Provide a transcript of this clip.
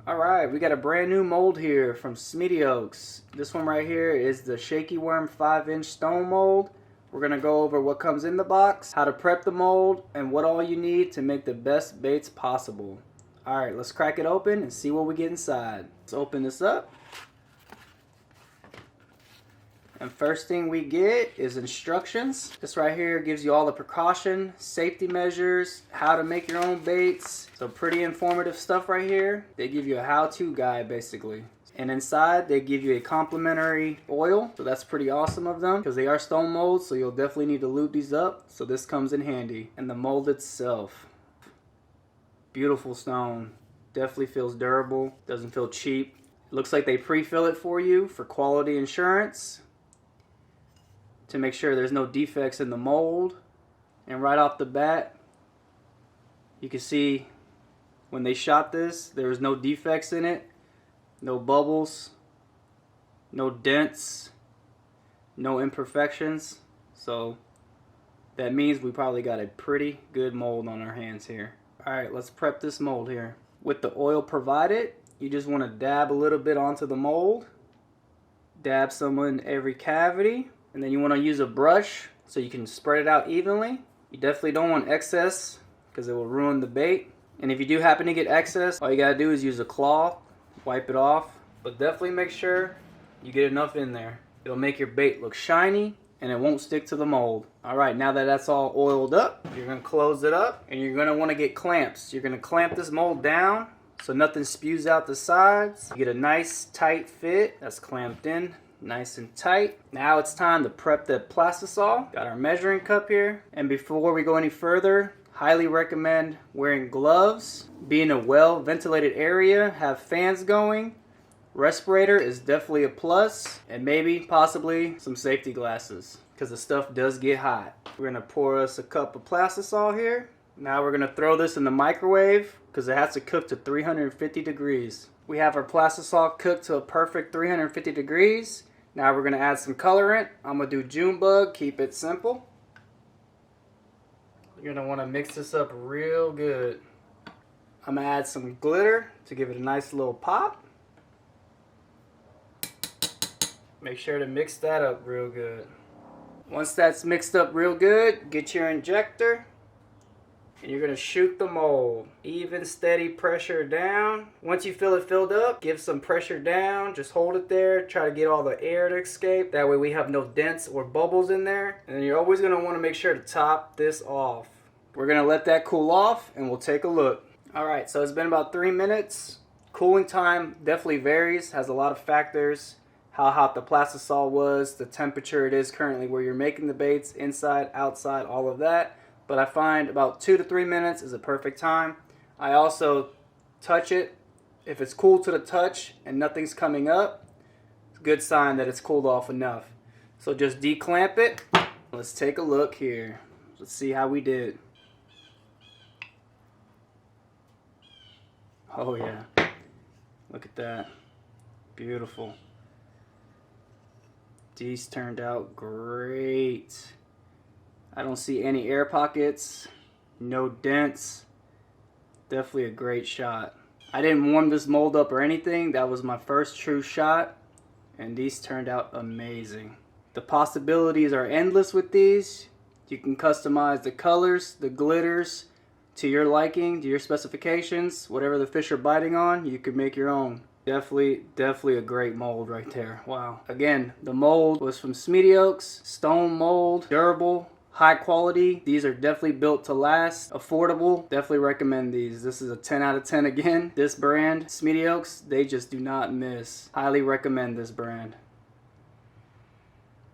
Alright, we got a brand new mold here from Smedioks. This one right here is the Shakey Worm 5-inch stone mold. We're going to go over what comes in the box, how to prep the mold, and what all you need to make the best baits possible. Alright, let's crack it open and see what we get inside. Let's open this up. And first thing we get is instructions. This right here gives you all the precaution, safety measures, how to make your own baits. So pretty informative stuff right here. They give you a how-to guide basically. And inside they give you a complimentary oil. So that's pretty awesome of them because they are stone molds, so you'll definitely need to lube these up. So this comes in handy. And the mold itself. Beautiful stone. Definitely feels durable. Doesn't feel cheap. Looks like they pre-fill it for you for quality insurance, to make sure there's no defects in the mold. And right off the bat, you can see when they shot this, there was no defects in it, no bubbles, no dents, no imperfections. So that means we probably got a pretty good mold on our hands here. Alright, let's prep this mold here. With the oil provided, you just want to dab a little bit onto the mold. Dab some in every cavity. And then you want to use a brush so you can spread it out evenly. You definitely don't want excess because it will ruin the bait. And if you do happen to get excess, all you gotta do is use a cloth, wipe it off. But definitely make sure you get enough in there. It'll make your bait look shiny and it won't stick to the mold. Alright, now that that's all oiled up, you're gonna close it up and you're gonna want to get clamps. You're gonna clamp this mold down so nothing spews out the sides. You get a nice tight fit that's clamped in. Nice and tight. Now it's time to prep the plastisol. Got our measuring cup here. And before we go any further, highly recommend wearing gloves. Be in a well ventilated area, have fans going. Respirator is definitely a plus. And maybe, possibly, some safety glasses, because the stuff does get hot. We're gonna pour us a cup of plastisol here. Now we're gonna throw this in the microwave, because it has to cook to 350 degrees. We have our plastisol cooked to a perfect 350 degrees. Now we're going to add some colorant. I'm going to do Junebug, keep it simple. You're going to want to mix this up real good. I'm going to add some glitter to give it a nice little pop. Make sure to mix that up real good. Once that's mixed up real good, get your injector. And you're going to shoot the mold. Even, steady pressure down. Once you feel it filled up, give some pressure down. Just hold it there. Try to get all the air to escape. That way we have no dents or bubbles in there. And then you're always going to want to make sure to top this off. We're going to let that cool off and we'll take a look. Alright, so it's been about 3 minutes. Cooling time definitely varies. Has a lot of factors. How hot the plastisol was, the temperature it is currently where you're making the baits, inside, outside, all of that. But I find about 2 to 3 minutes is a perfect time. I also touch it. If it's cool to the touch and nothing's coming up, it's a good sign that it's cooled off enough. So just declamp it. Let's take a look here. Let's see how we did. Oh yeah. Look at that. Beautiful. These turned out great. I don't see any air pockets, no dents. Definitely a great shot. I didn't warm this mold up or anything. That was my first true shot, and these turned out amazing. The possibilities are endless with these. You can customize the colors, the glitters to your liking, to your specifications. Whatever the fish are biting on, you could make your own. Definitely a great mold right there. Wow. Again, the mold was from Smedioks. Stone mold, durable, high quality. These are definitely built to last. Affordable. Definitely recommend these. This is a 10 out of 10 again. This brand, Smedioks, they just do not miss. Highly recommend this brand.